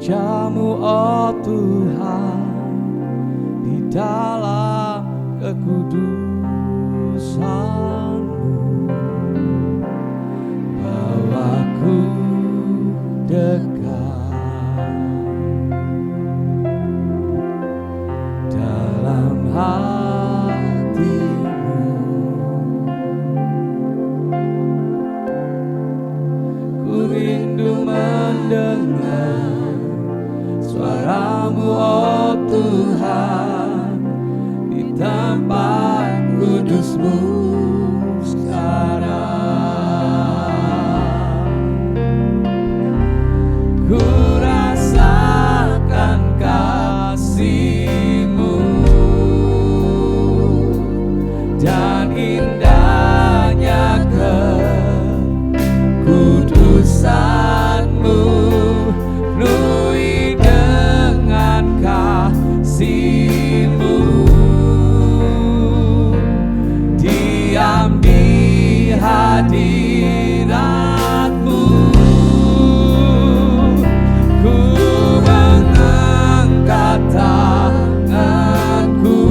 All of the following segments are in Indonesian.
wajah-Mu, oh Tuhan, di dalam kekudusan-Mu. Bawaku dekat dalam hati-Mu. Ku rindu mendengar suara-Mu, oh Tuhan, di tempat kudus-Mu sekarang. Ku rasakan kasih-Mu dan indahnya kekudusan-Mu, penuhi dengan kasih-Mu, diam di hadirat-Mu. Ku mengangkat tanganku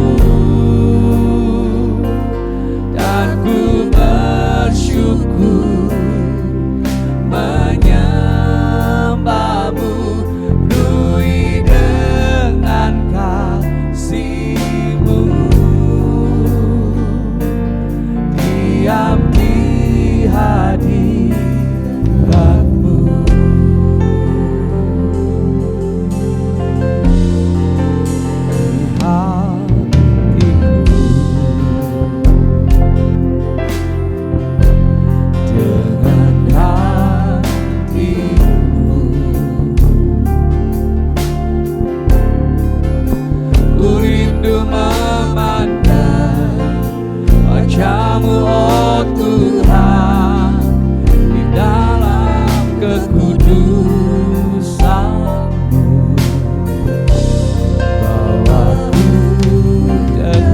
dan ku bersyukur menyembah-Mu, penuhi dengan kasih-Mu, diam di hadirat-Mu. Wajah-Mu, oh Tuhan, di dalam kekudusan-Mu. Bawaku dekat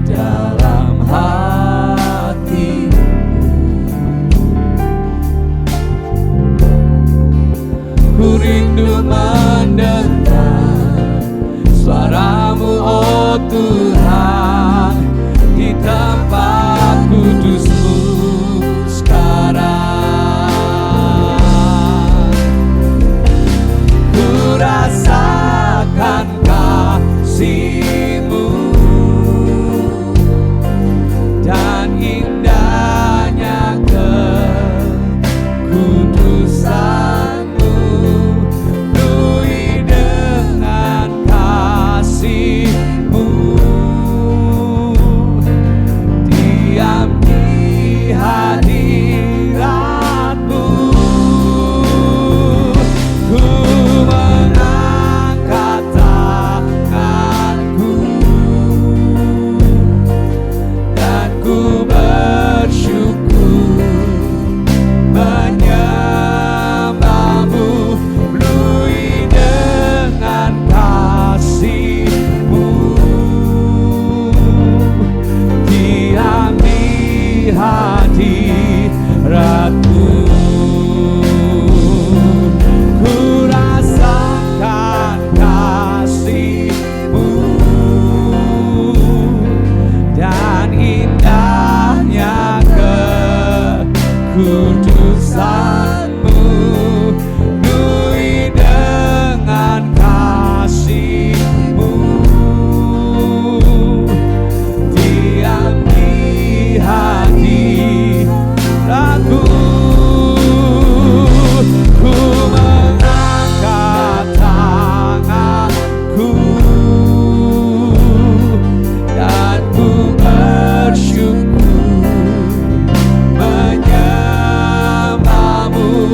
dalam hati-Mu. Ku rindu mendengar suara-Mu, oh Tuhan, di tempat kudus-Mu sekarang. Ku rasakan kasih-Mu dan indahnya kekudusan-Mu, penuhi dengan kasih-Mu, diam di hadirat-Mu. Ku mengangkat tanganku dan ku bersyukur menyembah-Mu, penuhi dengan kasih-Mu, diam di hadirat-Mu. Ku rasakan kasih-Mu dan indahnya kekudusan-Mu, penuhi dengan kasih-Mu, diam di hadirat-Mu. Ku mengangkat tanganku dan ku bersyukur menyembah-Mu,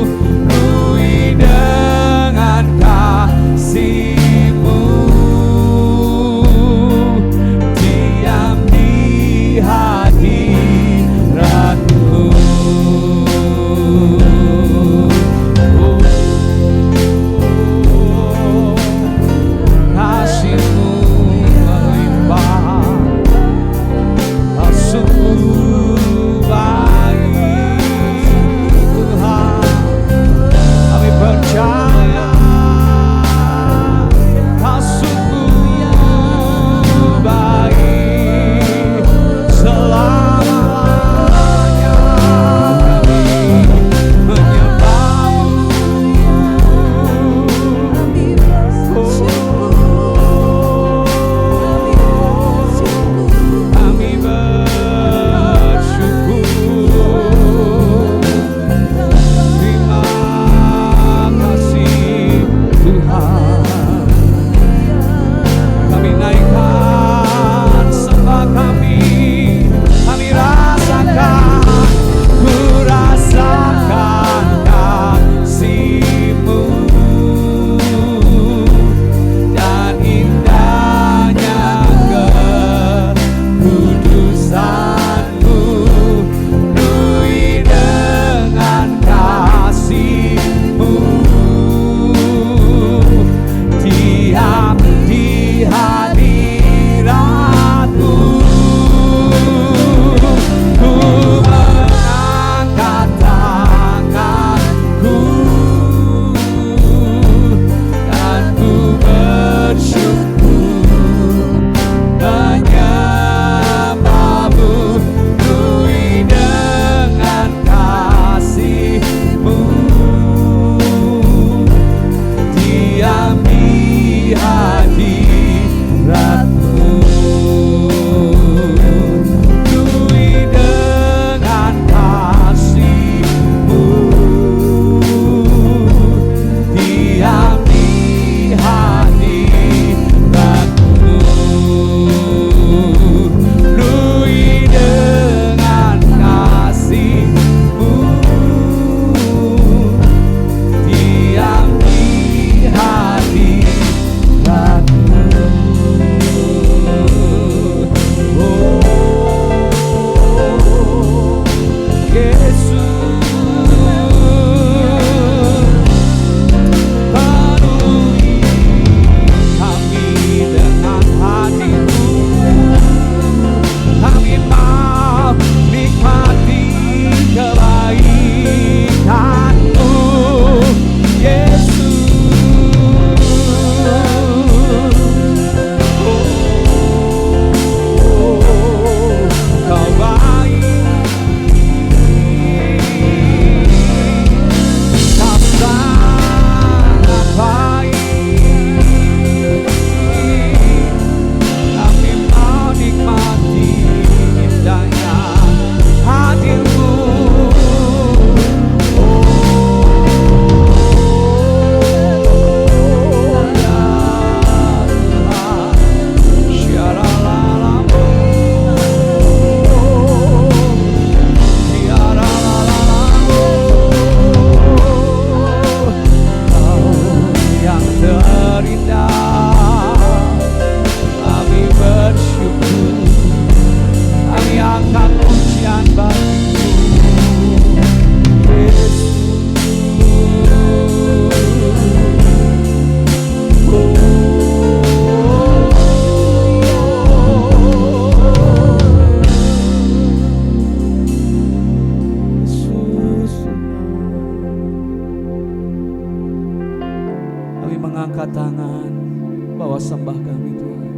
sembah kami Tuhan.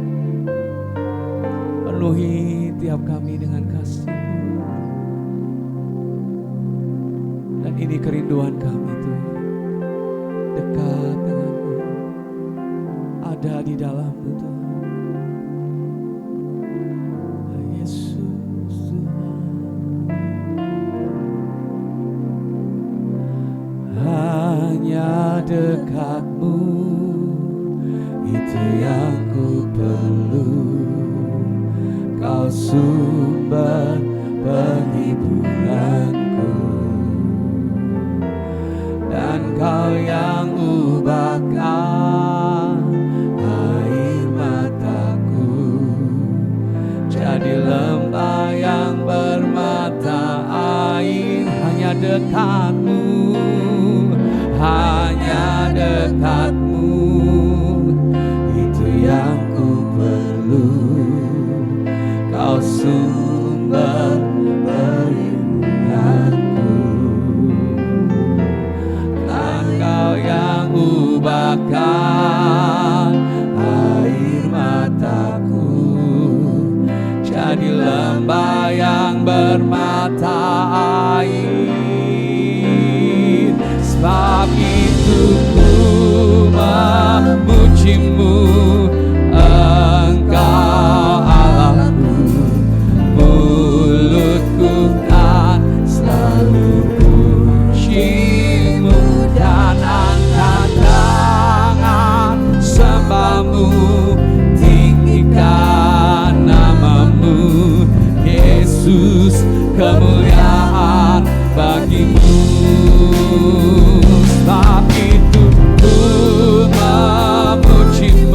Penuhi tiap kami dengan kasih. Dan ini kerinduan kami Tuhan. Dekat denganmu, ada di dalammu Tuhan. Yesus Tuhan, hanya dekatmu itu yang ku perlu. Kau sumber penghiburanku, dan kau yang ubahkan air mataku jadi lembah yang bermata air. Hanya dekatmu, hanya dekatmu itu yang ku perlu. Kau sumber perlindunganku, dan kau yang ubahkan air mataku jadi lembah yang bermata air. Sebab itu ku memujimu, Engkau Allahku. Mulutku kan selalu pujimu, dan angkat tangan sembahmu, tinggikan namamu. Yesus, kemuliaan bagimu. Sebab itu ku memujimu,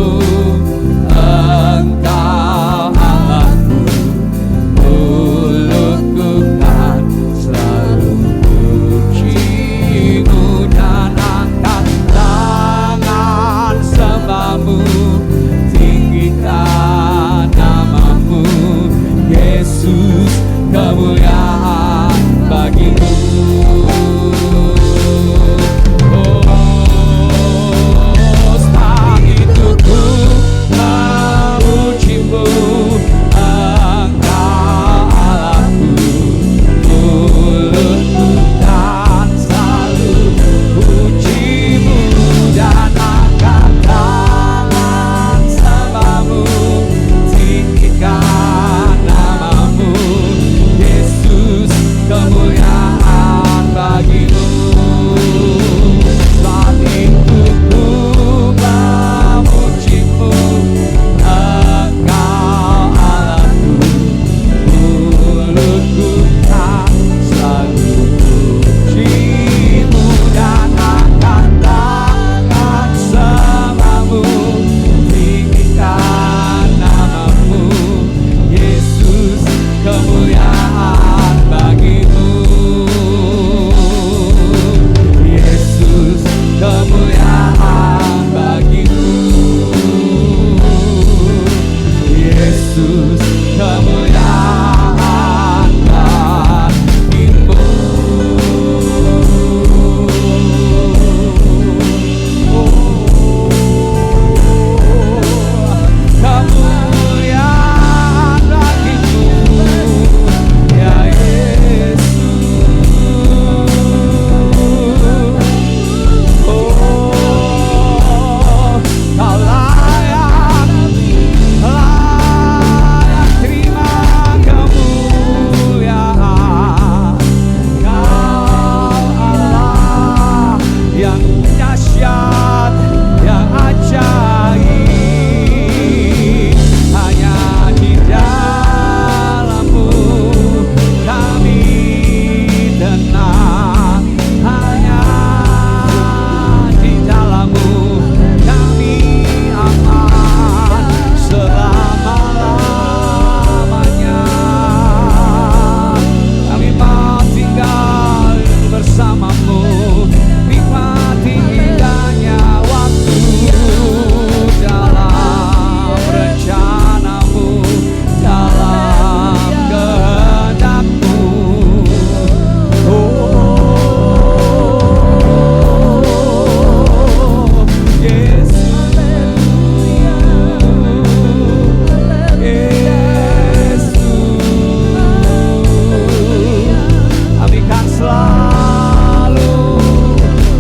selalu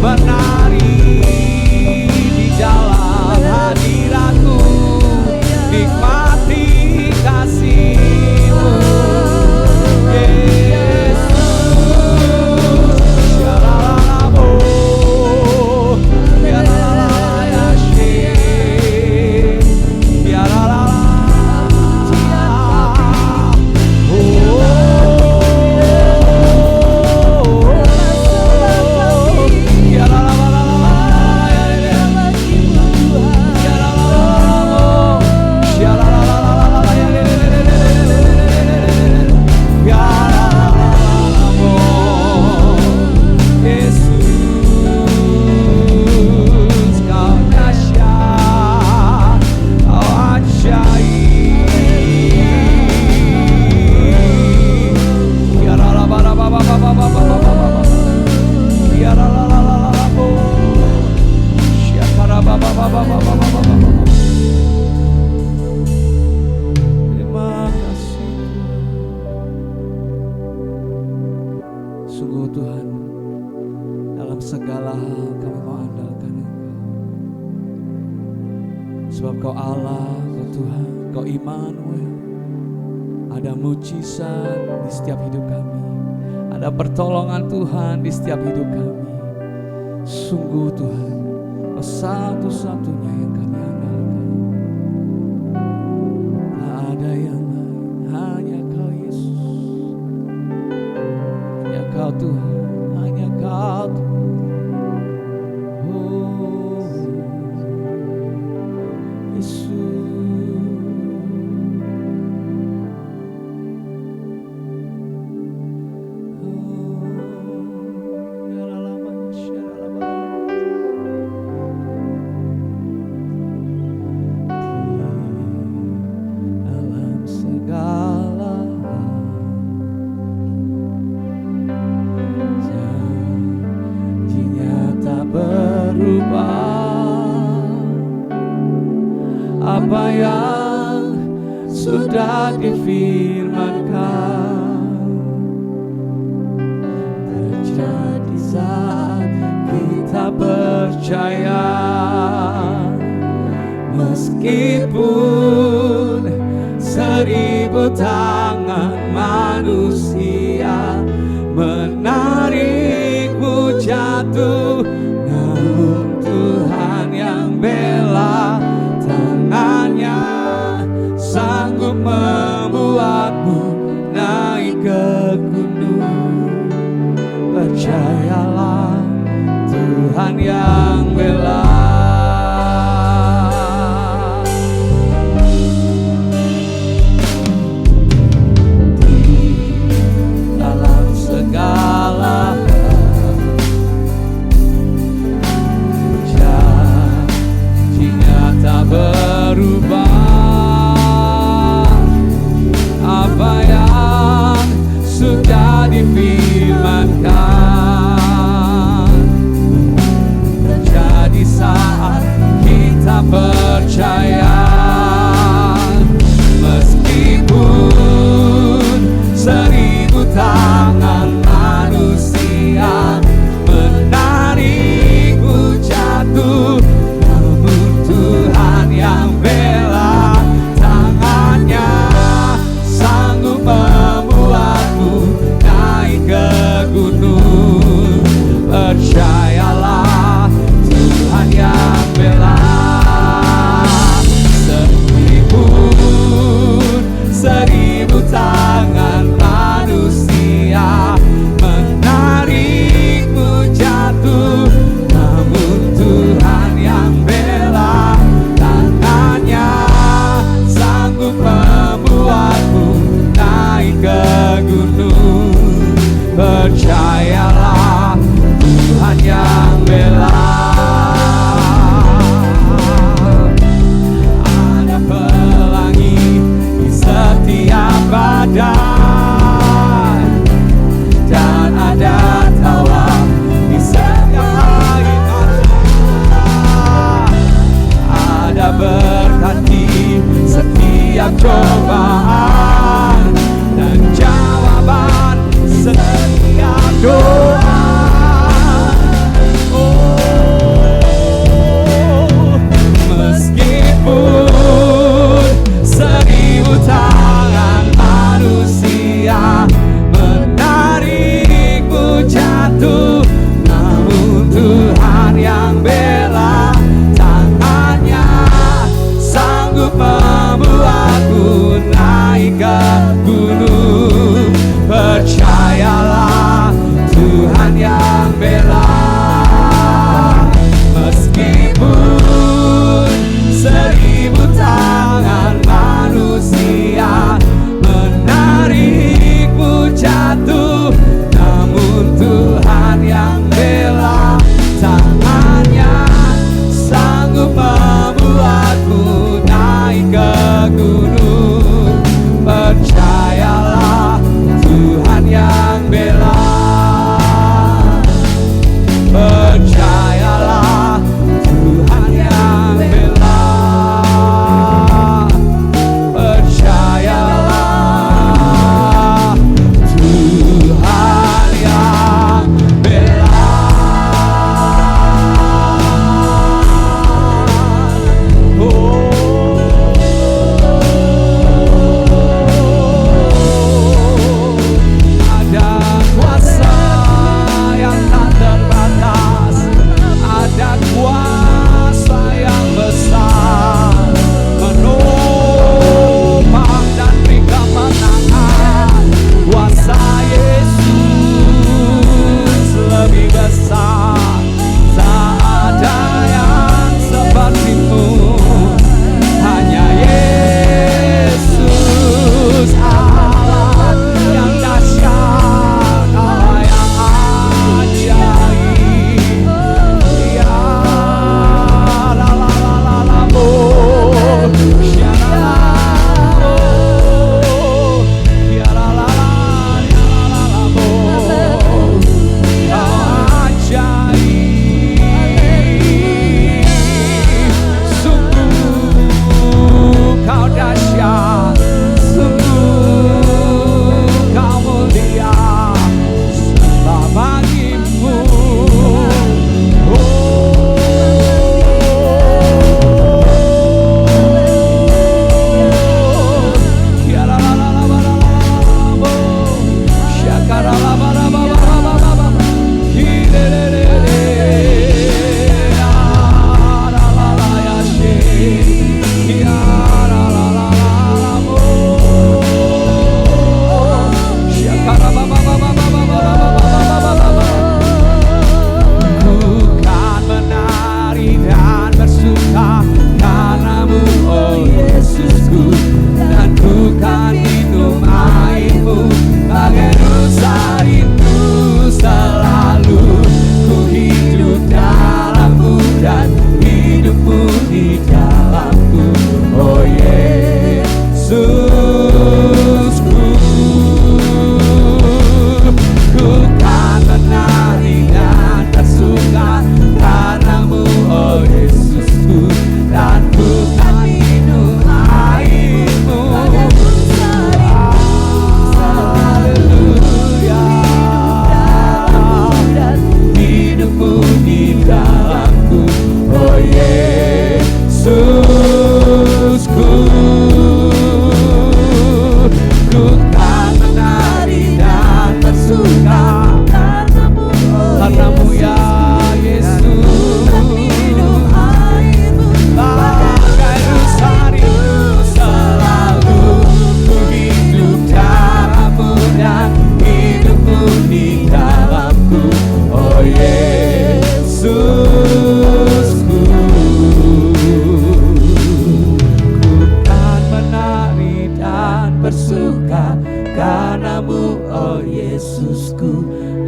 menari di jalan hadiratmu, nikmati kasih-Mu Yesus. Shalalamu, yalalala yashi, yalalala. Terima kasih sungguh Tuhan, dalam segala hal kami mau andalkan Engkau, sebab Kau Allah, Kau Tuhan, Kau Immanuel. Ada mujizat di setiap hidup kami, ada pertolongan Tuhan di setiap hidup kami. Sungguh Tuhan, Kau satu-satunya yang kami andalkan. Tak ada yang lain, hanya Kau Yesus, hanya Kau Tuhan, hanya Kau Tuhan. Oh Yesus. Apa yang sudah difirmankan terjadi saat kita percaya, meskipun 1000 tangan manusia menarikmu jatuh, namun Tuhan yang bela, tangannya sanggup membuatmu naik ke gunung. Percayalah, Tuhan yang bela. Di dalam segala tak berubah, apa yang sudah difirmankan terjadi saat kita percaya, meskipun 1000 tangan manusia menarikmu jatuh, Tuhan yang bela, tangannya sanggup membuatmu naik ke gunung. Percayalah, Tuhan yang bela. Meskipun 1000 tangan manusia menarikmu jatuh, namun Tuhan yang bela, tangannya sanggup membuatmu naik ke gunung. Percayalah, Tuhan yang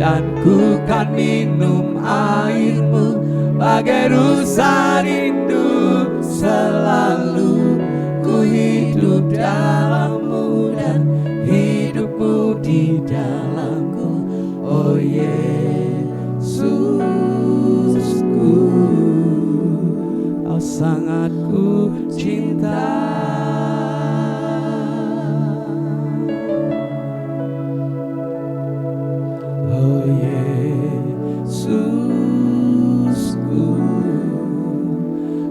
dan ku kan minum airmu bagai rusa rindu. Selalu ku hidup dalammu dan hidupmu di dalamku, oh Yesusku. Kau sangat ku cinta. Oh Yesusku,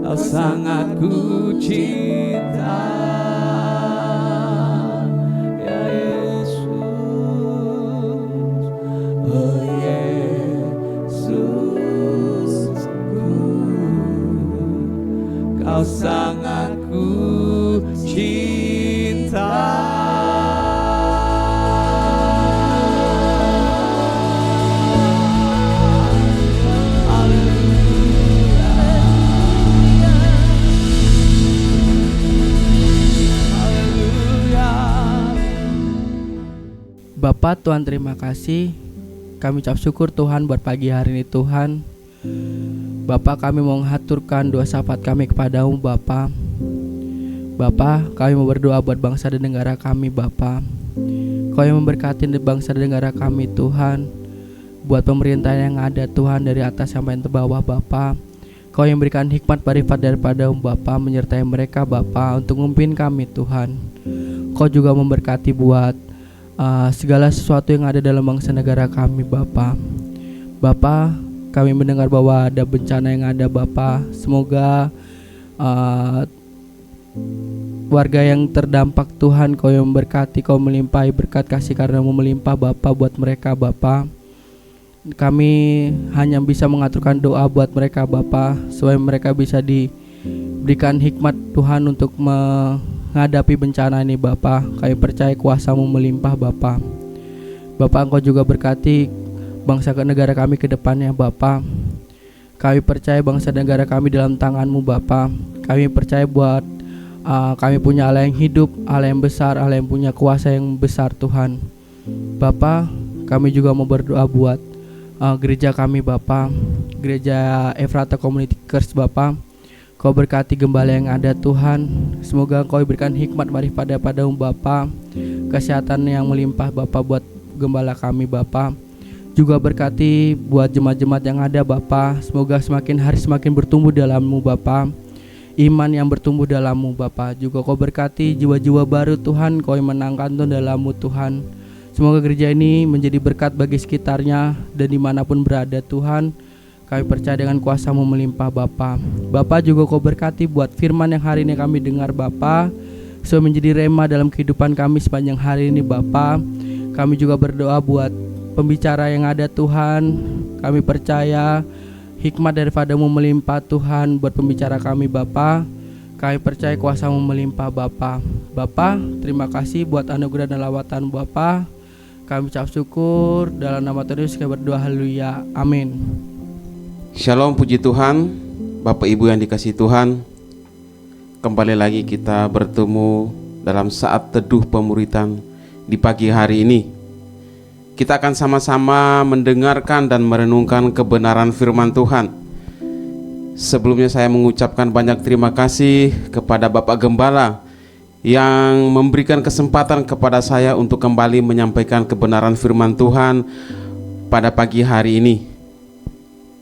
Kau sangat ku cinta. Ya Yesus, oh Yesusku, Kau sangat ku cinta. Bapak, Tuhan terima kasih. Kami ucap syukur Tuhan buat pagi hari ini Tuhan. Bapak, kami mau mengaturkan doa syafaat kami kepadamu Bapak. Bapak, kami mau berdoa buat bangsa dan negara kami Bapak. Kau yang memberkati bangsa dan negara kami Tuhan. Buat pemerintahan yang ada Tuhan, dari atas sampai ke bawah Bapak. Kau yang berikan hikmat marifat daripadamu Bapak, menyertai mereka Bapak untuk memimpin kami Tuhan. Kau juga memberkati buat segala sesuatu yang ada dalam bangsa negara kami Bapa. Bapa, kami mendengar bahwa ada bencana yang ada Bapa. Semoga warga yang terdampak Tuhan, Kau yang memberkati, Kau melimpahi berkat kasih karena-Mu melimpah Bapa buat mereka Bapa. Kami hanya bisa mengaturkan doa buat mereka Bapa, supaya mereka bisa diberikan hikmat Tuhan untuk menghadapi bencana ini Bapa. Kami percaya kuasa-Mu melimpah Bapa. Bapa, Engkau juga berkati bangsa dan negara kami ke depannya Bapa. Kami percaya bangsa dan negara kami dalam tangan-Mu Bapa. Kami percaya buat kami punya Allah yang hidup, Allah yang besar, Allah yang punya kuasa yang besar Tuhan. Bapa, kami juga mau berdoa buat gereja kami Bapa, gereja Ephrata Community Church Bapa. Kau berkati gembala yang ada Tuhan. Semoga Kau berikan hikmat marifat daripada-Mu Bapa, kesehatan yang melimpah Bapa buat gembala kami Bapa. Juga berkati buat jemaat-jemaat yang ada Bapa. Semoga semakin hari semakin bertumbuh dalam-Mu Bapa, iman yang bertumbuh dalam-Mu Bapa. Juga Kau berkati jiwa-jiwa baru Tuhan, Kau yang menangkan dalam-Mu Tuhan. Semoga gereja ini menjadi berkat bagi sekitarnya dan dimanapun berada Tuhan. Kami percaya dengan kuasa-Mu melimpah Bapa. Bapa, juga Kau berkati buat firman yang hari ini kami dengar Bapa, supaya menjadi rema dalam kehidupan kami sepanjang hari ini Bapa. Kami juga berdoa buat pembicara yang ada Tuhan. Kami percaya hikmat daripada-Mu melimpah Tuhan buat pembicara kami Bapa. Kami percaya kuasa-Mu melimpah Bapa. Bapa, terima kasih buat anugerah dan lawatan Bapa. Kami ucap syukur dalam nama Tuhan Yesus kami berdoa, haleluya, amin. Shalom, puji Tuhan. Bapak Ibu yang dikasihi Tuhan, kembali lagi kita bertemu dalam saat teduh pemuritan di pagi hari ini. Kita akan sama-sama mendengarkan dan merenungkan kebenaran firman Tuhan. Sebelumnya saya mengucapkan banyak terima kasih kepada Bapak Gembala yang memberikan kesempatan kepada saya untuk kembali menyampaikan kebenaran firman Tuhan pada pagi hari ini.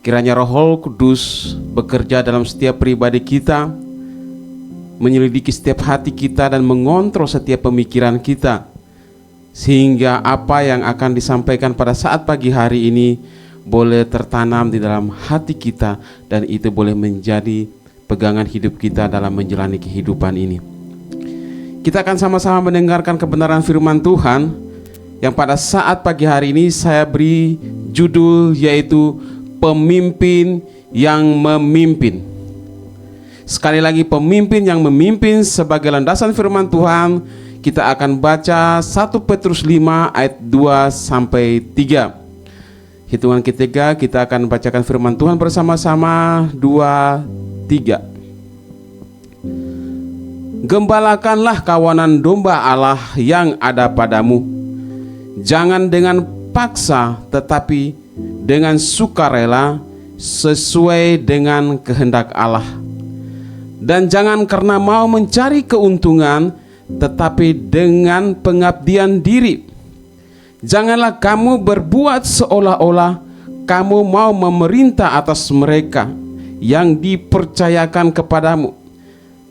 Kiranya Roh Kudus bekerja dalam setiap pribadi kita, menyelidiki setiap hati kita dan mengontrol setiap pemikiran kita, sehingga apa yang akan disampaikan pada saat pagi hari ini boleh tertanam di dalam hati kita, dan itu boleh menjadi pegangan hidup kita dalam menjalani kehidupan ini. Kita akan sama-sama mendengarkan kebenaran firman Tuhan yang pada saat pagi hari ini saya beri judul, yaitu pemimpin yang memimpin. Sekali lagi, pemimpin yang memimpin. Sebagai landasan firman Tuhan, kita akan baca 1 Petrus 5 ayat 2-3. Hitungan ketiga kita akan bacakan firman Tuhan bersama-sama. 2, 3. Gembalakanlah kawanan domba Allah yang ada padamu. Jangan dengan dipaksa, tetapi dengan sukarela sesuai dengan kehendak Allah. Dan jangan karena mau mencari keuntungan, tetapi dengan pengabdian diri. Janganlah kamu berbuat seolah-olah kamu mau memerintah atas mereka yang dipercayakan kepadamu,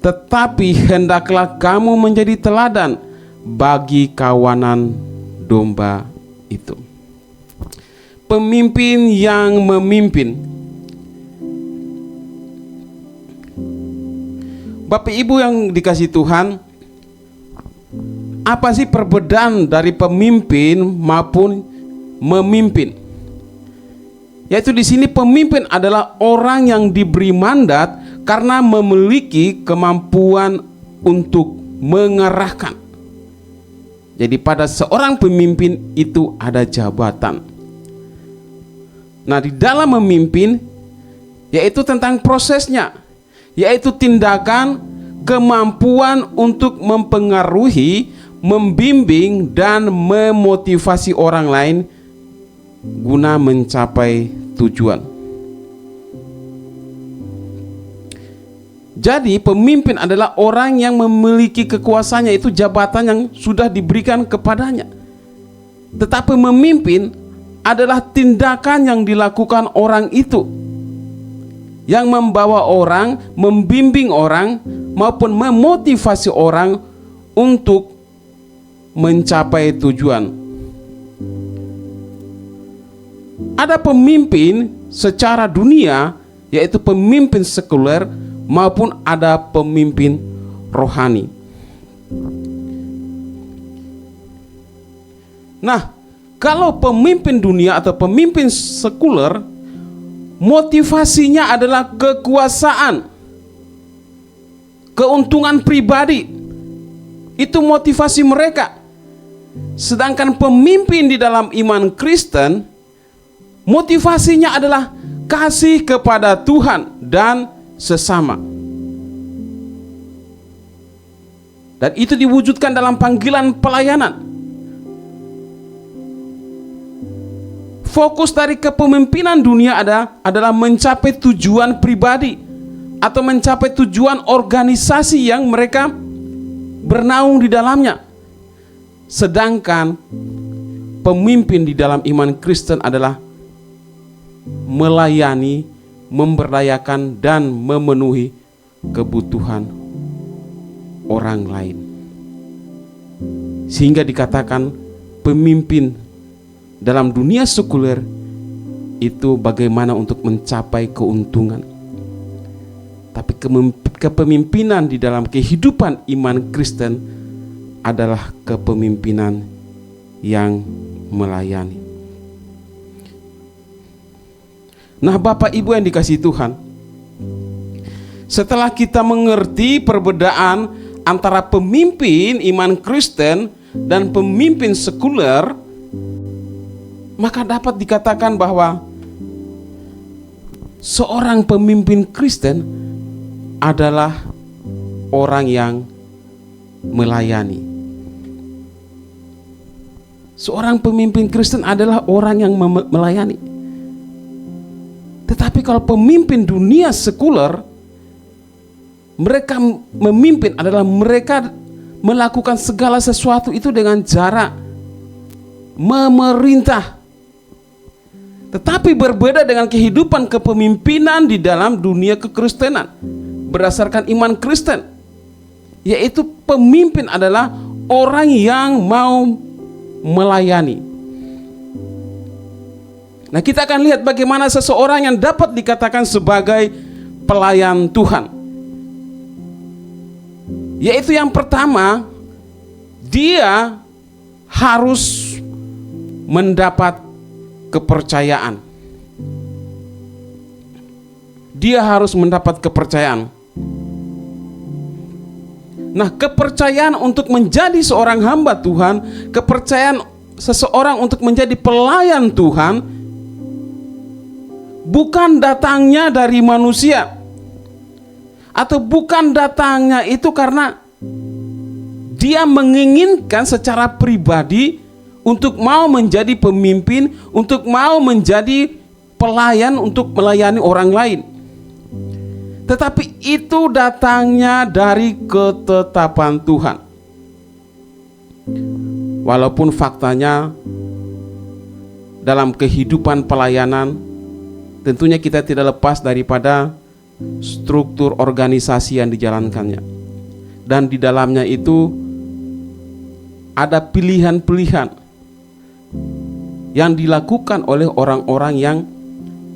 tetapi hendaklah kamu menjadi teladan bagi kawanan domba itu. Pemimpin yang memimpin. Bapak Ibu yang dikasihi Tuhan, apa sih perbedaan dari pemimpin maupun memimpin? Yaitu di sini pemimpin adalah orang yang diberi mandat karena memiliki kemampuan untuk mengarahkan. Jadi pada seorang pemimpin itu ada jabatan. Nah, di dalam memimpin yaitu tentang prosesnya, yaitu tindakan, kemampuan untuk mempengaruhi, membimbing dan memotivasi orang lain guna mencapai tujuan. Jadi pemimpin adalah orang yang memiliki kekuasaannya, itu jabatan yang sudah diberikan kepadanya. Tetapi memimpin adalah tindakan yang dilakukan orang itu, yang membawa orang, membimbing orang maupun memotivasi orang untuk mencapai tujuan. Ada pemimpin secara dunia, yaitu pemimpin sekuler, maupun ada pemimpin rohani. Nah, kalau pemimpin dunia atau pemimpin sekuler, motivasinya adalah kekuasaan, keuntungan pribadi. Itu motivasi mereka. Sedangkan pemimpin di dalam iman Kristen, motivasinya adalah kasih kepada Tuhan dan sesama. Dan itu diwujudkan dalam panggilan pelayanan. Fokus dari kepemimpinan dunia adalah mencapai tujuan pribadi atau mencapai tujuan organisasi yang mereka bernaung di dalamnya. Sedangkan pemimpin di dalam iman Kristen adalah melayani, memberdayakan dan memenuhi kebutuhan orang lain. Sehingga dikatakan pemimpin dalam dunia sekuler itu bagaimana untuk mencapai keuntungan. Tapi kepemimpinan di dalam kehidupan iman Kristen adalah kepemimpinan yang melayani. Nah, Bapak Ibu yang dikasihi Tuhan, setelah kita mengerti perbedaan antara pemimpin iman Kristen dan pemimpin sekuler, maka dapat dikatakan bahwa seorang pemimpin Kristen adalah orang yang melayani. Seorang pemimpin Kristen adalah orang yang melayani. Tetapi kalau pemimpin dunia sekuler, mereka memimpin adalah mereka melakukan segala sesuatu itu dengan cara memerintah. Tetapi berbeda dengan kehidupan kepemimpinan di dalam dunia kekristenan berdasarkan iman Kristen, yaitu pemimpin adalah orang yang mau melayani. Nah, kita akan lihat bagaimana seseorang yang dapat dikatakan sebagai pelayan Tuhan. Yaitu yang pertama, dia harus mendapat kepercayaan. Dia harus mendapat kepercayaan. Nah, kepercayaan untuk menjadi seorang hamba Tuhan, kepercayaan seseorang untuk menjadi pelayan Tuhan, bukan datangnya dari manusia, atau bukan datangnya itu karena dia menginginkan secara pribadi untuk mau menjadi pemimpin, untuk mau menjadi pelayan, untuk melayani orang lain. Tetapi itu datangnya dari ketetapan Tuhan. Walaupun faktanya dalam kehidupan pelayanan tentunya kita tidak lepas daripada struktur organisasi yang dijalankannya. Dan di dalamnya itu ada pilihan-pilihan yang dilakukan oleh orang-orang yang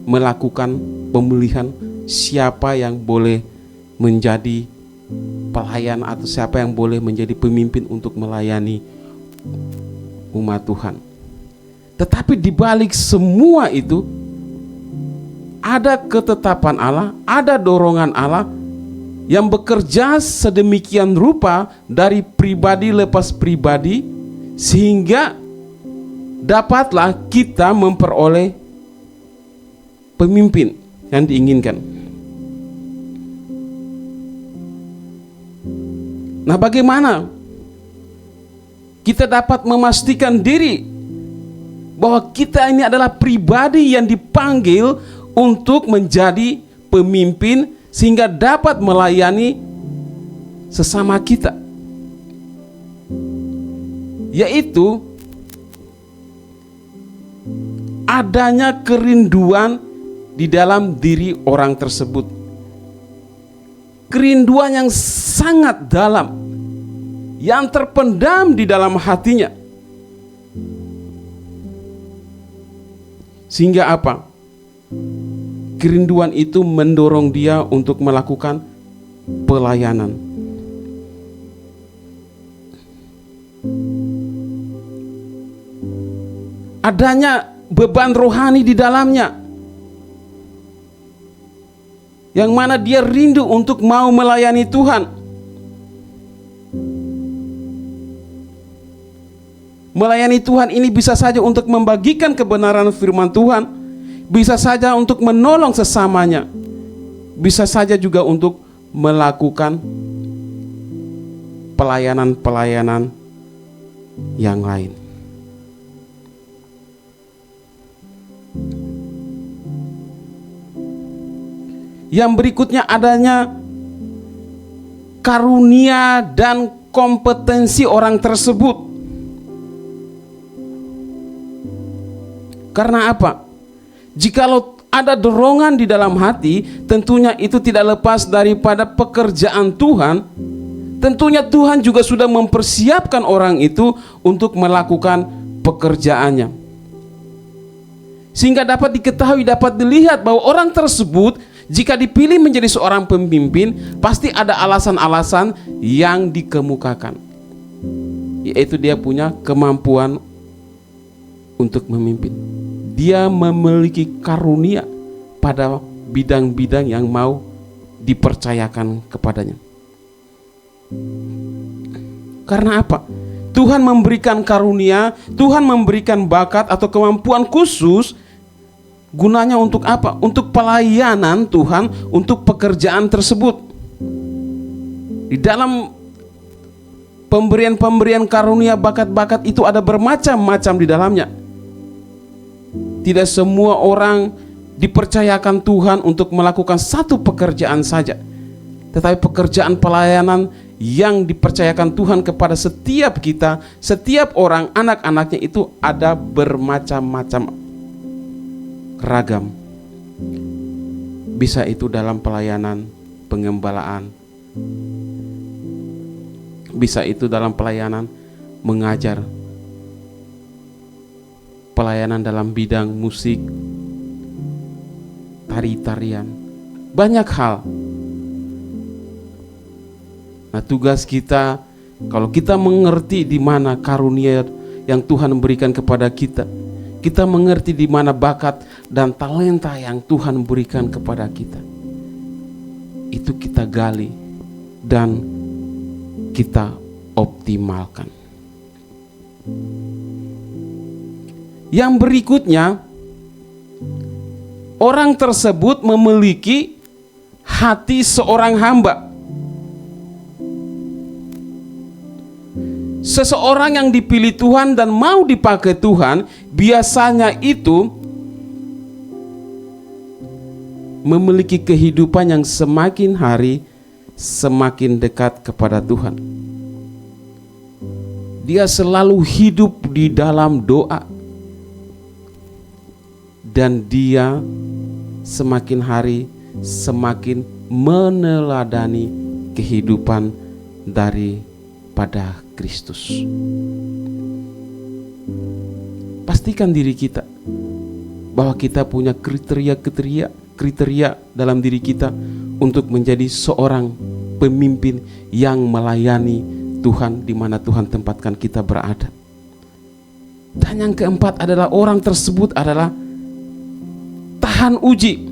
melakukan pemilihan siapa yang boleh menjadi pelayan atau siapa yang boleh menjadi pemimpin untuk melayani umat Tuhan. Tetapi di balik semua itu ada ketetapan Allah, ada dorongan Allah yang bekerja sedemikian rupa dari pribadi lepas pribadi, sehingga dapatlah kita memperoleh pemimpin yang diinginkan. Nah, bagaimana kita dapat memastikan diri bahwa kita ini adalah pribadi yang dipanggil untuk menjadi pemimpin sehingga dapat melayani sesama kita? Yaitu adanya kerinduan di dalam diri orang tersebut. Kerinduan yang sangat dalam, yang terpendam di dalam hatinya. Sehingga apa? Kerinduan itu mendorong dia untuk melakukan pelayanan. Adanya beban rohani di dalamnya, yang mana dia rindu untuk mau melayani Tuhan. Melayani Tuhan ini bisa saja untuk membagikan kebenaran firman Tuhan, bisa saja untuk menolong sesamanya, bisa saja juga untuk melakukan pelayanan-pelayanan yang lain. Yang berikutnya adanya karunia dan kompetensi orang tersebut. Karena apa? Jikalau ada dorongan di dalam hati, tentunya itu tidak lepas daripada pekerjaan Tuhan. Tentunya Tuhan juga sudah mempersiapkan orang itu untuk melakukan pekerjaannya, sehingga dapat diketahui, dapat dilihat bahwa orang tersebut jika dipilih menjadi seorang pemimpin, pasti ada alasan-alasan yang dikemukakan, yaitu dia punya kemampuan untuk memimpin. Dia memiliki karunia pada bidang-bidang yang mau dipercayakan kepadanya. Karena apa? Tuhan memberikan karunia, Tuhan memberikan bakat atau kemampuan khusus. Gunanya untuk apa? Untuk pelayanan Tuhan, untuk pekerjaan tersebut. Di dalam pemberian-pemberian karunia, bakat-bakat itu ada bermacam-macam di dalamnya. Tidak semua orang dipercayakan Tuhan untuk melakukan satu pekerjaan saja, tetapi pekerjaan pelayanan yang dipercayakan Tuhan kepada setiap kita, setiap orang, anak-anaknya itu ada bermacam-macam ragam. Bisa itu dalam pelayanan pengembalaan, bisa itu dalam pelayanan mengajar, pelayanan dalam bidang musik, tari-tarian, banyak hal. Nah, tugas kita, kalau kita mengerti di mana karunia yang Tuhan berikan kepada kita, kita mengerti di mana bakat dan talenta yang Tuhan berikan kepada kita, itu kita gali dan kita optimalkan. Yang berikutnya, orang tersebut memiliki hati seorang hamba. seseorang yang dipilih Tuhan dan mau dipakai Tuhan, biasanya itu memiliki kehidupan yang semakin hari semakin dekat kepada Tuhan. Dia selalu hidup di dalam doa, dan dia semakin hari semakin meneladani kehidupan daripada Kristus. Pastikan diri kita bahwa kita punya kriteria dalam diri kita untuk menjadi seorang pemimpin yang melayani Tuhan di mana Tuhan tempatkan kita berada. Dan yang keempat adalah orang tersebut adalah tahan uji.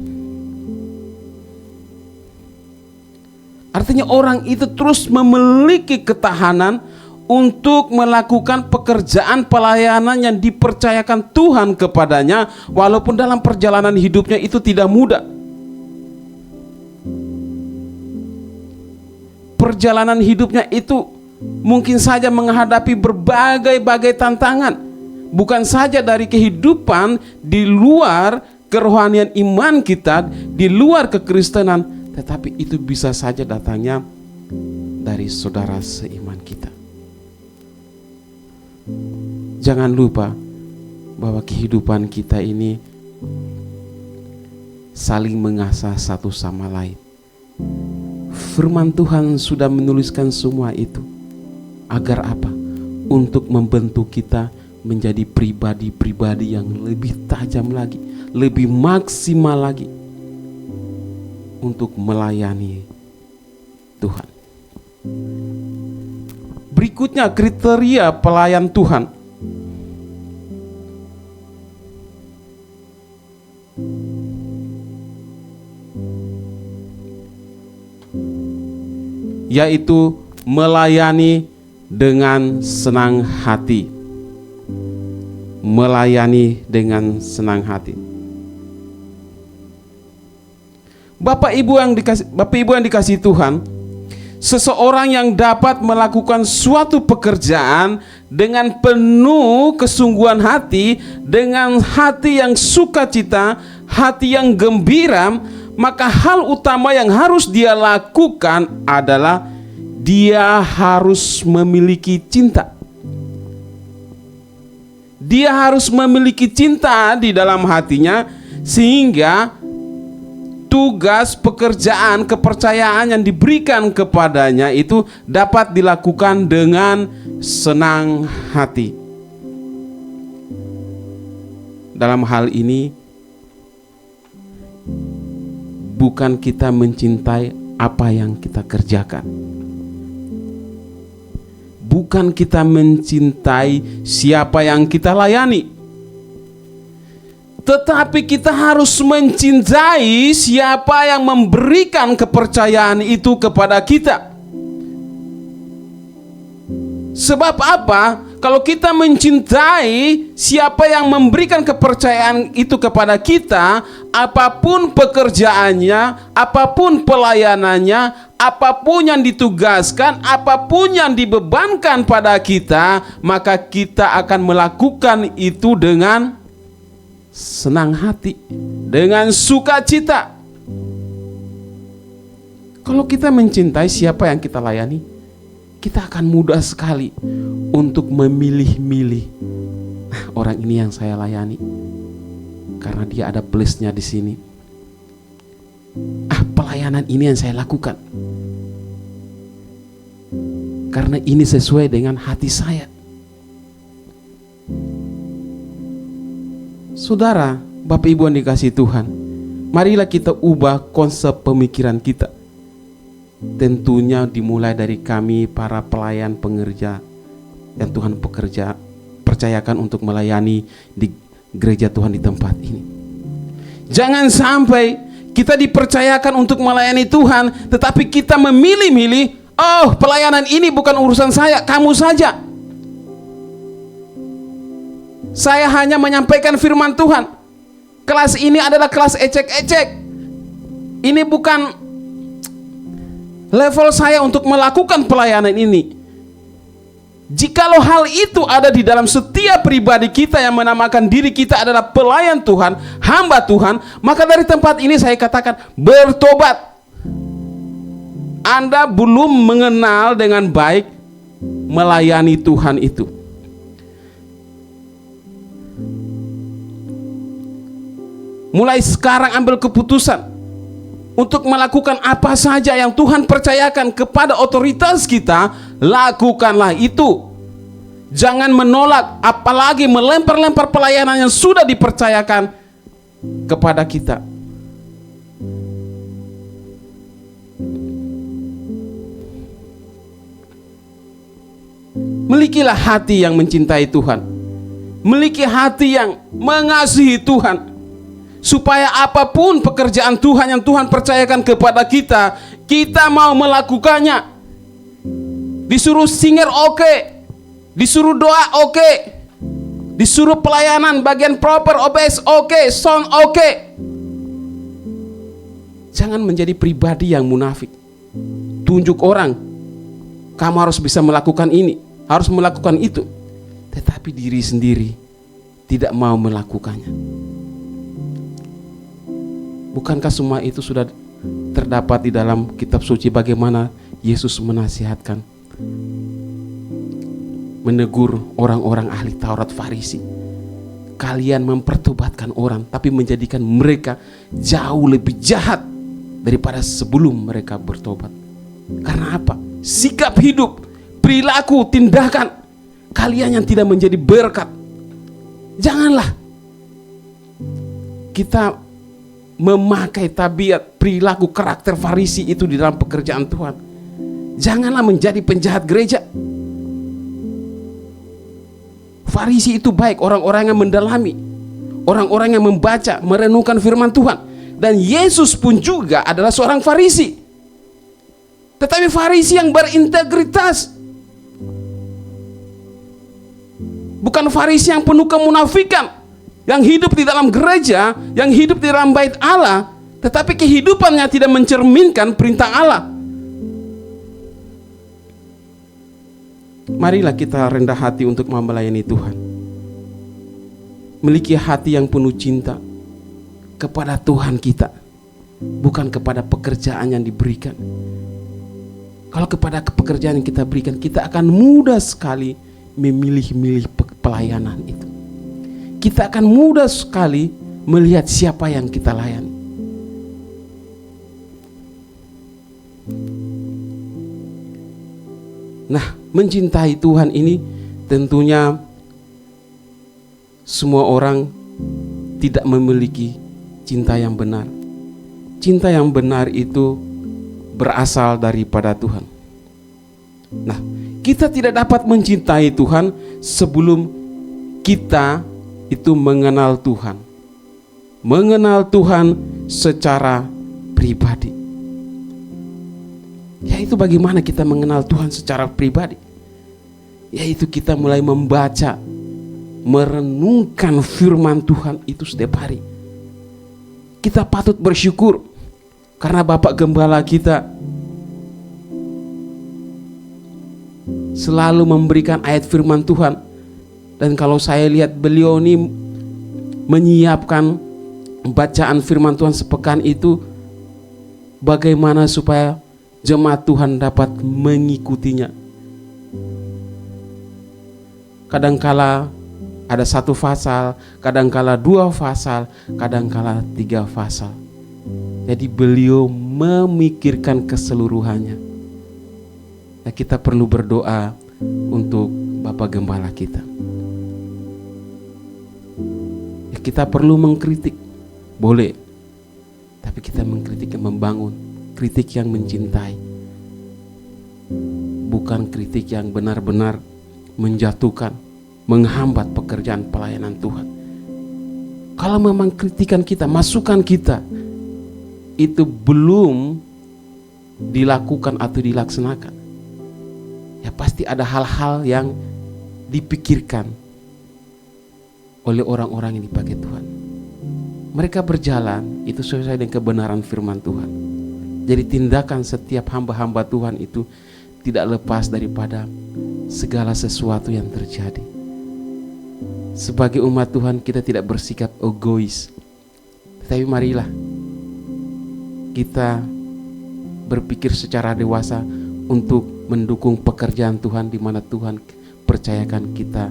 Artinya orang itu terus memiliki ketahanan untuk melakukan pekerjaan pelayanan yang dipercayakan Tuhan kepadanya, walaupun dalam perjalanan hidupnya itu tidak mudah. Perjalanan hidupnya itu mungkin saja menghadapi berbagai tantangan, bukan saja dari kehidupan di luar kerohanian iman kita, di luar kekristenan, tetapi itu bisa saja datangnya dari saudara seiman kita. Jangan lupa bahwa kehidupan kita ini saling mengasah satu sama lain. Firman Tuhan sudah menuliskan semua itu. Agar apa? Untuk membentuk kita menjadi pribadi-pribadi yang lebih tajam lagi, lebih maksimal lagi untuk melayani Tuhan. Berikutnya kriteria pelayan Tuhan. Yaitu melayani dengan senang hati. Melayani dengan senang hati. Bapak Ibu yang dikasihi Tuhan, seseorang yang dapat melakukan suatu pekerjaan dengan penuh kesungguhan hati, dengan hati yang sukacita, hati yang gembira, maka hal utama yang harus dia lakukan adalah dia harus memiliki cinta. Dia harus memiliki cinta di dalam hatinya, sehingga tugas, pekerjaan, kepercayaan yang diberikan kepadanya itu dapat dilakukan dengan senang hati. Dalam hal ini, bukan kita mencintai apa yang kita kerjakan, bukan kita mencintai siapa yang kita layani, tetapi kita harus mencintai siapa yang memberikan kepercayaan itu kepada kita. Sebab apa? Kalau kita mencintai siapa yang memberikan kepercayaan itu kepada kita, apapun pekerjaannya, apapun pelayanannya, apapun yang ditugaskan, apapun yang dibebankan pada kita, maka kita akan melakukan itu dengan senang hati, dengan sukacita. Kalau kita mencintai siapa yang kita layani, kita akan mudah sekali untuk memilih-milih, orang ini yang saya layani karena dia ada plusnya di sini. Pelayanan ini yang saya lakukan karena ini sesuai dengan hati saya. Saudara, Bapak Ibu yang dikasihi Tuhan, marilah kita ubah konsep pemikiran kita. Tentunya dimulai dari kami para pelayan pengerja yang Tuhan percayakan untuk melayani di gereja Tuhan di tempat ini. Jangan sampai kita dipercayakan untuk melayani Tuhan, tetapi kita memilih-milih, oh pelayanan ini bukan urusan saya, kamu saja. Saya hanya menyampaikan firman Tuhan. Kelas ini adalah kelas ecek-ecek. Ini bukan level saya untuk melakukan pelayanan ini. Jikalau hal itu ada di dalam setiap pribadi kita yang menamakan diri kita adalah pelayan Tuhan, hamba Tuhan, maka dari tempat ini saya katakan bertobat. Anda belum mengenal dengan baik melayani Tuhan itu. Mulai sekarang ambil keputusan untuk melakukan apa saja yang Tuhan percayakan kepada otoritas kita, lakukanlah itu. Jangan menolak, apalagi melempar-lempar pelayanan yang sudah dipercayakan kepada kita. Milikilah hati yang mencintai Tuhan, miliki hati yang mengasihi Tuhan, supaya apapun pekerjaan Tuhan yang Tuhan percayakan kepada kita, kita mau melakukannya. Disuruh singer oke, disuruh doa oke, disuruh pelayanan bagian proper OBS oke, sound oke. Jangan menjadi pribadi yang munafik. Tunjuk orang, kamu harus bisa melakukan ini, harus melakukan itu, tetapi diri sendiri tidak mau melakukannya. Bukankah semua itu sudah terdapat di dalam kitab suci, bagaimana Yesus menasihatkan, menegur orang-orang ahli Taurat Farisi? Kalian mempertobatkan orang, tapi menjadikan mereka jauh lebih jahat daripada sebelum mereka bertobat. Karena apa? Sikap hidup, perilaku, tindakan kalian yang tidak menjadi berkat. Janganlah kita memakai tabiat, perilaku, karakter Farisi itu di dalam pekerjaan Tuhan. Janganlah menjadi penjahat gereja. Farisi itu baik, orang-orang yang mendalami, orang-orang yang membaca, merenungkan firman Tuhan. Dan Yesus pun juga adalah seorang Farisi, tetapi Farisi yang berintegritas, bukan Farisi yang penuh kemunafikan, yang hidup di dalam gereja, yang hidup di dalam bait Allah, tetapi kehidupannya tidak mencerminkan perintah Allah. Marilah kita rendah hati untuk melayani Tuhan. Miliki hati yang penuh cinta kepada Tuhan kita, bukan kepada pekerjaan yang diberikan. Kalau kepada pekerjaan yang kita berikan, kita akan mudah sekali memilih-milih pelayanan itu. Kita akan mudah sekali melihat siapa yang kita layani. Nah, mencintai Tuhan ini tentunya semua orang tidak memiliki cinta yang benar. Cinta yang benar itu berasal daripada Tuhan. Nah, kita tidak dapat mencintai Tuhan sebelum kita itu mengenal Tuhan. Mengenal Tuhan secara pribadi. Yaitu bagaimana kita mengenal Tuhan secara pribadi? Yaitu kita mulai membaca, merenungkan firman Tuhan itu setiap hari. Kita patut bersyukur karena Bapak Gembala kita selalu memberikan ayat firman Tuhan. Dan kalau saya lihat beliau ini menyiapkan bacaan firman Tuhan sepekan itu, bagaimana supaya jemaat Tuhan dapat mengikutinya. Kadangkala ada 1 pasal, kadangkala 2 pasal, kadangkala 3 pasal. Jadi beliau memikirkan keseluruhannya. Nah, kita perlu berdoa untuk Bapak Gembala kita. Ya, kita perlu mengkritik, boleh. Tapi kita mengkritik yang membangun, kritik yang mencintai. Bukan kritik yang benar-benar menjatuhkan, menghambat pekerjaan pelayanan Tuhan. Kalau memang kritikan kita, masukan kita itu belum dilakukan atau dilaksanakan, ya pasti ada hal-hal yang dipikirkan oleh orang-orang yang dipakai Tuhan. Mereka berjalan itu sesuai dengan kebenaran firman Tuhan. Jadi tindakan setiap hamba-hamba Tuhan itu tidak lepas daripada segala sesuatu yang terjadi. Sebagai umat Tuhan, kita tidak bersikap egois, tetapi marilah kita berpikir secara dewasa untuk mendukung pekerjaan Tuhan di mana Tuhan percayakan kita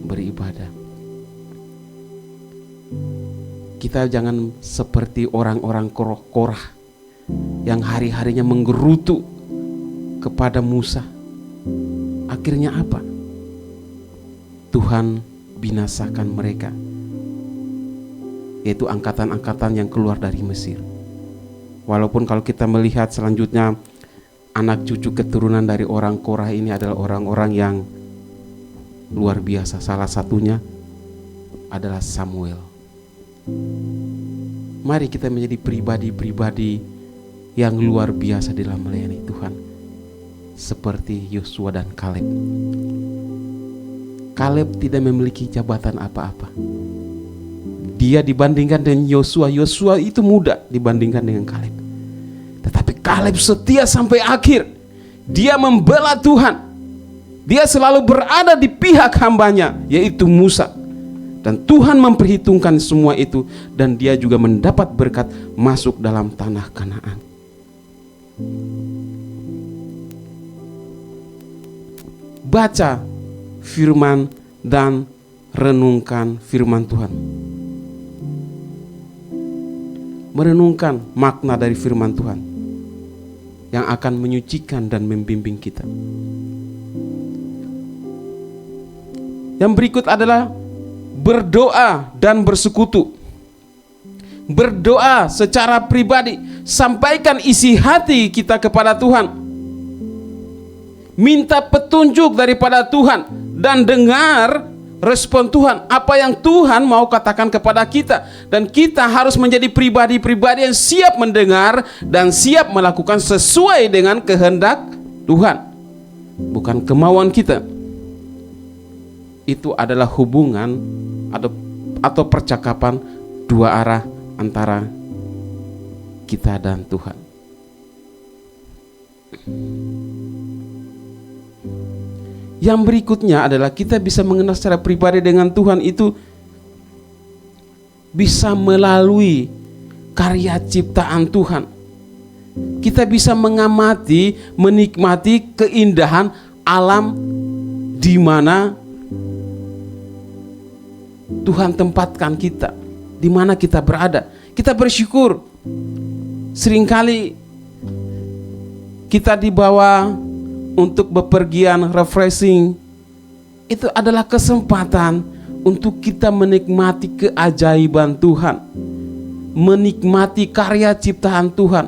beribadah. Kita jangan seperti orang-orang Korah yang hari-harinya menggerutu kepada Musa. Akhirnya apa? Tuhan binasakan mereka, yaitu angkatan-angkatan yang keluar dari Mesir. Walaupun kalau kita melihat selanjutnya, anak cucu keturunan dari orang Korah ini adalah orang-orang yang luar biasa. Salah satunya adalah Samuel. Mari kita menjadi pribadi-pribadi yang luar biasa dalam melayani Tuhan, seperti Yosua dan Kaleb. Kaleb tidak memiliki jabatan apa-apa. Dia dibandingkan dengan Yosua, Yosua itu muda dibandingkan dengan Kaleb. Tetapi Kaleb setia sampai akhir. Dia membela Tuhan. Dia selalu berada di pihak hambanya, yaitu Musa. Dan Tuhan memperhitungkan semua itu, dan dia juga mendapat berkat masuk dalam tanah Kanaan. Baca firman dan renungkan firman Tuhan. Merenungkan makna dari firman Tuhan yang akan menyucikan dan membimbing kita. Yang berikut adalah berdoa dan bersekutu. Berdoa secara pribadi, sampaikan isi hati kita kepada Tuhan. Minta petunjuk daripada Tuhan dan dengar respon Tuhan, apa yang Tuhan mau katakan kepada kita. Dan kita harus menjadi pribadi-pribadi yang siap mendengar dan siap melakukan sesuai dengan kehendak Tuhan, bukan kemauan kita. Itu adalah hubungan atau percakapan dua arah antara kita dan Tuhan. Yang berikutnya adalah kita bisa mengenal secara pribadi dengan Tuhan itu bisa melalui karya ciptaan Tuhan. Kita bisa mengamati, menikmati keindahan alam di mana Tuhan tempatkan kita, di mana kita berada. Kita bersyukur. Seringkali kita dibawa untuk bepergian refreshing. Itu adalah kesempatan untuk kita menikmati keajaiban Tuhan, menikmati karya ciptaan Tuhan.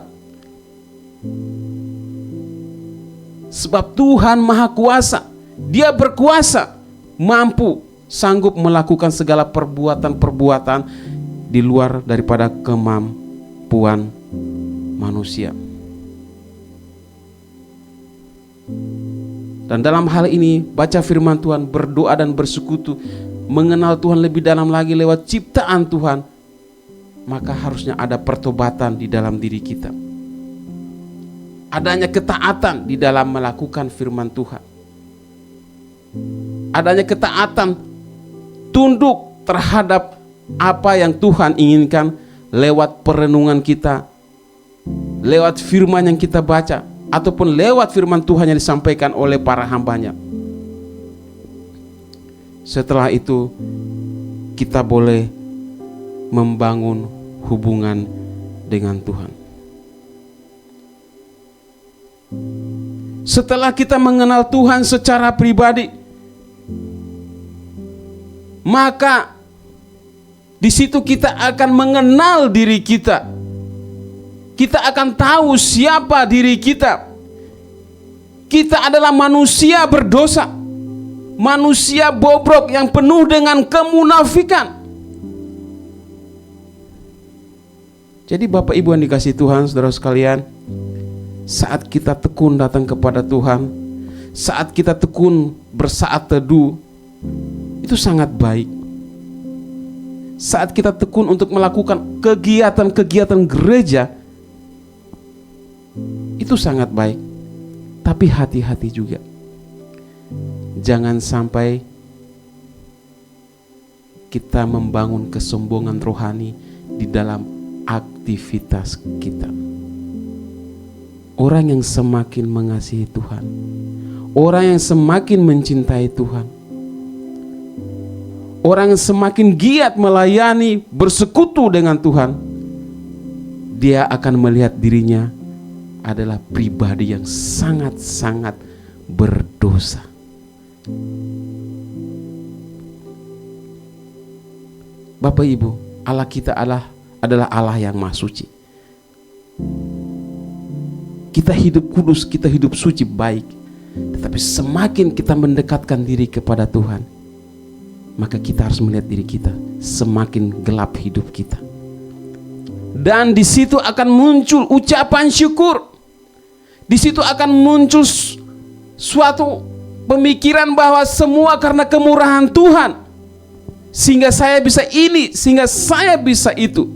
Sebab Tuhan Maha Kuasa, Dia berkuasa, mampu, sanggup melakukan segala perbuatan-perbuatan di luar daripada kemampuan manusia. Dan dalam hal ini, baca firman Tuhan, berdoa dan bersekutu, mengenal Tuhan lebih dalam lagi lewat ciptaan Tuhan, maka harusnya ada pertobatan di dalam diri kita. Adanya ketaatan di dalam melakukan firman Tuhan. Adanya ketaatan, tunduk terhadap apa yang Tuhan inginkan lewat perenungan kita, lewat firman yang kita baca, ataupun lewat firman Tuhan yang disampaikan oleh para hambanya. Setelah itu kita boleh membangun hubungan dengan Tuhan. Setelah kita mengenal Tuhan secara pribadi, maka di situ kita akan mengenal diri kita. Kita akan tahu siapa diri kita. Kita adalah manusia berdosa, manusia bobrok yang penuh dengan kemunafikan. Jadi Bapak Ibu yang dikasihi Tuhan, saudara sekalian, saat kita tekun datang kepada Tuhan, saat kita tekun bersaat teduh, itu sangat baik. Saat kita tekun untuk melakukan kegiatan-kegiatan gereja, itu sangat baik. Tapi hati-hati juga. jangan sampai kita membangun kesombongan rohani di dalam aktivitas kita. Orang yang semakin mengasihi Tuhan, orang yang semakin mencintai Tuhan, orang yang semakin giat melayani, bersekutu dengan Tuhan, dia akan melihat dirinya adalah pribadi yang sangat-sangat berdosa. Bapak Ibu, Allah kita adalah Allah yang Maha Suci. Kita hidup kudus, kita hidup suci, baik. Tetapi semakin kita mendekatkan diri kepada Tuhan, maka kita harus melihat diri kita semakin gelap hidup kita. Dan di situ akan muncul ucapan syukur. Di situ akan muncul suatu pemikiran bahwa semua karena kemurahan Tuhan, sehingga saya bisa ini, sehingga saya bisa itu.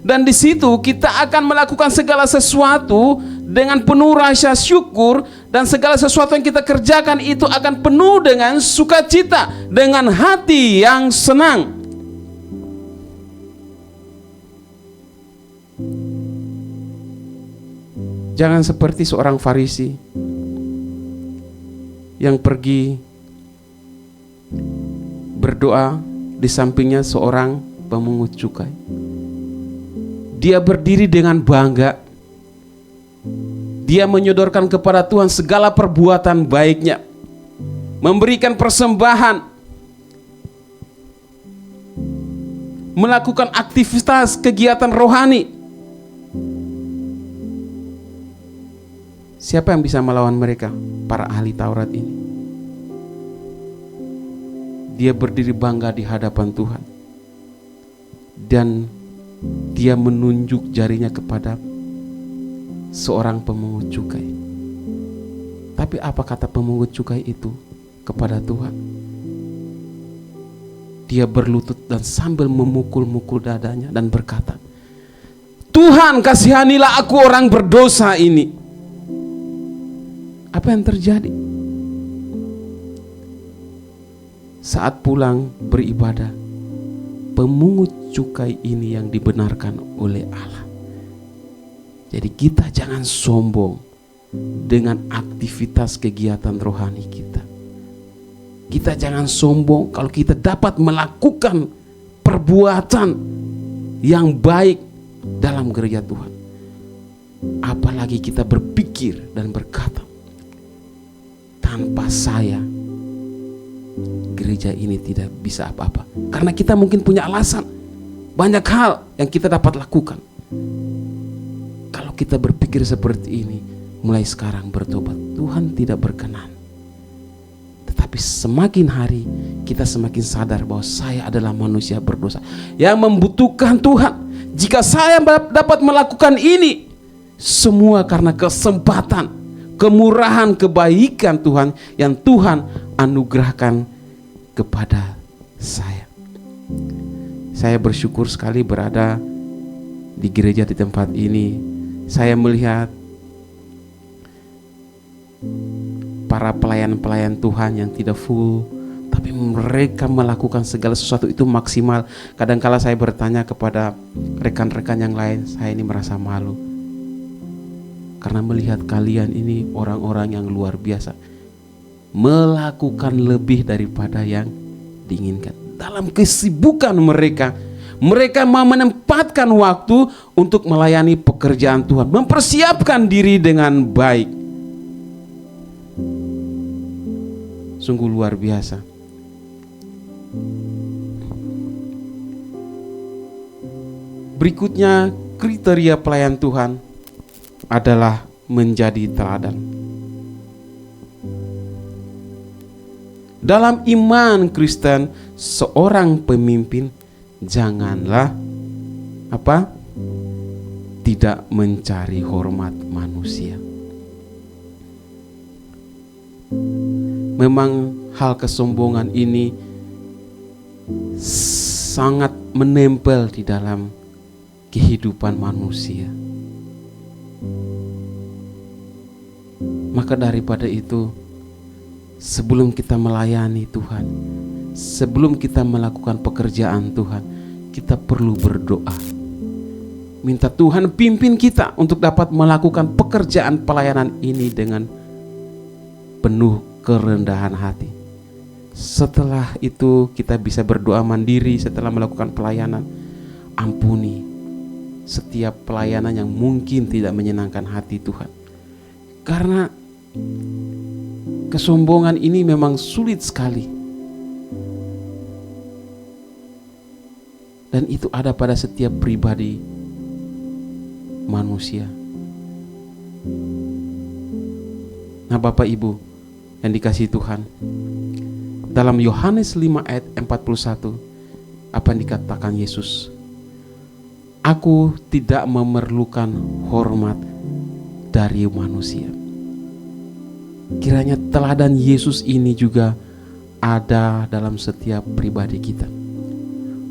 Dan di situ kita akan melakukan segala sesuatu dengan penuh rasa syukur, dan segala sesuatu yang kita kerjakan itu akan penuh dengan sukacita, dengan hati yang senang. Jangan seperti seorang Farisi yang pergi berdoa, di sampingnya seorang pemungut cukai. Dia berdiri dengan bangga. Dia menyodorkan kepada Tuhan segala perbuatan baiknya, memberikan persembahan, melakukan aktivitas kegiatan rohani. Siapa yang bisa melawan mereka? Para ahli Taurat ini. Dia berdiri bangga di hadapan Tuhan, dan dia menunjuk jarinya kepada seorang pemungut cukai. Tapi apa kata pemungut cukai itu kepada Tuhan? Dia berlutut dan sambil memukul-mukul dadanya dan berkata, "Tuhan, kasihanilah aku orang berdosa ini." Apa yang terjadi? Saat pulang beribadah, pemungut cukai ini yang dibenarkan oleh Allah. Jadi kita jangan sombong dengan aktivitas kegiatan rohani kita. Kita jangan sombong kalau kita dapat melakukan perbuatan yang baik dalam gereja Tuhan. Apalagi kita berpikir dan berkata, tanpa saya gereja ini tidak bisa apa-apa. Karena kita mungkin punya alasan, banyak hal yang kita dapat lakukan. Kalau kita berpikir seperti ini, mulai sekarang bertobat, Tuhan tidak berkenan. Tetapi semakin hari kita semakin sadar bahwa saya adalah manusia berdosa yang membutuhkan Tuhan. Jika saya dapat melakukan ini, semua karena kesempatan, kemurahan, kebaikan Tuhan yang Tuhan anugerahkan kepada saya. Saya bersyukur sekali berada di gereja di tempat ini. Saya melihat para pelayan-pelayan Tuhan yang tidak full, tapi mereka melakukan segala sesuatu itu maksimal. Kadangkala saya bertanya kepada rekan-rekan yang lain, saya ini merasa malu karena melihat kalian ini orang-orang yang luar biasa, melakukan lebih daripada yang diinginkan. Dalam kesibukan mereka, mereka mau menempatkan waktu untuk melayani pekerjaan Tuhan, mempersiapkan diri dengan baik. Sungguh luar biasa. Berikutnya, kriteria pelayan Tuhan adalah menjadi teladan. Dalam iman Kristen, seorang pemimpin janganlah tidak mencari hormat manusia. Memang hal kesombongan ini sangat menempel di dalam kehidupan manusia. Maka daripada itu, sebelum kita melayani Tuhan, sebelum kita melakukan pekerjaan Tuhan, kita perlu berdoa. Minta Tuhan pimpin kita untuk dapat melakukan pekerjaan pelayanan ini dengan penuh kerendahan hati. Setelah itu kita bisa berdoa mandiri setelah melakukan pelayanan. Ampuni setiap pelayanan yang mungkin tidak menyenangkan hati Tuhan. Karena kesombongan ini memang sulit sekali. Dan itu ada pada setiap pribadi manusia. Nah, Bapak Ibu yang dikasihi Tuhan, dalam Yohanes 5 ayat 41, apa yang dikatakan Yesus? Aku tidak memerlukan hormat dari manusia. Kiranya teladan Yesus ini juga ada dalam setiap pribadi kita.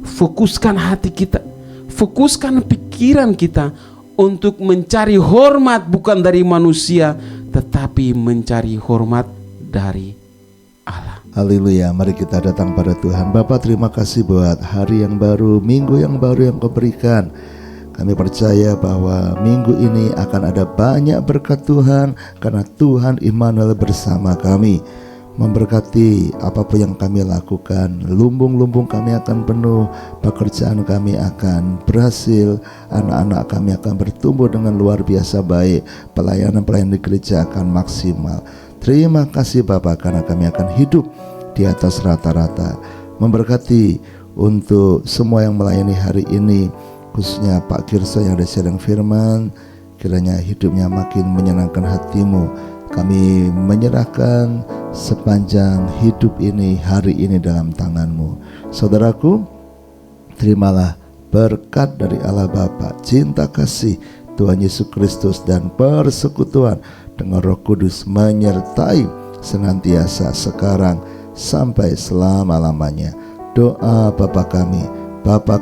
Fokuskan hati kita, fokuskan pikiran kita untuk mencari hormat bukan dari manusia, tetapi mencari hormat dari Allah. Haleluya, mari kita datang pada Tuhan. Bapa, terima kasih buat hari yang baru, minggu yang baru yang Kau berikan. Kami percaya bahwa minggu ini akan ada banyak berkat Tuhan, karena Tuhan Immanuel bersama kami, memberkati apapun yang kami lakukan. Lumbung-lumbung kami akan penuh, pekerjaan kami akan berhasil, anak-anak kami akan bertumbuh dengan luar biasa baik, pelayanan-pelayanan di gereja akan maksimal. Terima kasih Bapa, karena kami akan hidup di atas rata-rata. Memberkati untuk semua yang melayani hari ini, khususnya Pak Kirso yang ada sedang firman, kiranya hidupnya makin menyenangkan hatimu. Kami menyerahkan sepanjang hidup ini, hari ini dalam tangan-Mu. Saudaraku, terimalah berkat dari Allah Bapa, cinta kasih Tuhan Yesus Kristus, dan persekutuan dengan Roh Kudus menyertai senantiasa sekarang sampai selama-lamanya. Doa Bapa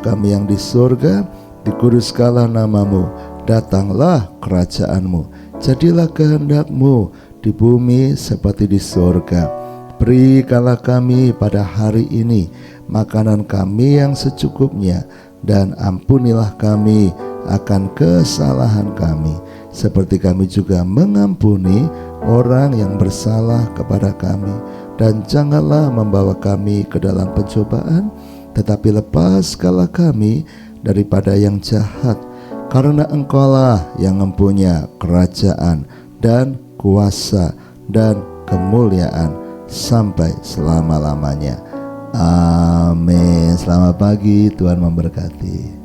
kami yang di surga, dikuduskanlah nama-Mu, datanglah kerajaan-Mu, jadilah kehendak-Mu di bumi seperti di surga. Berikanlah kami pada hari ini makanan kami yang secukupnya, dan ampunilah kami akan kesalahan kami, seperti kami juga mengampuni orang yang bersalah kepada kami. Dan janganlah membawa kami ke dalam pencobaan, tetapi lepaskanlah kami daripada yang jahat, karena Engkaulah yang mempunyai kerajaan dan kuasa dan kemuliaan sampai selama-lamanya. Amin. Selamat pagi, Tuhan memberkati.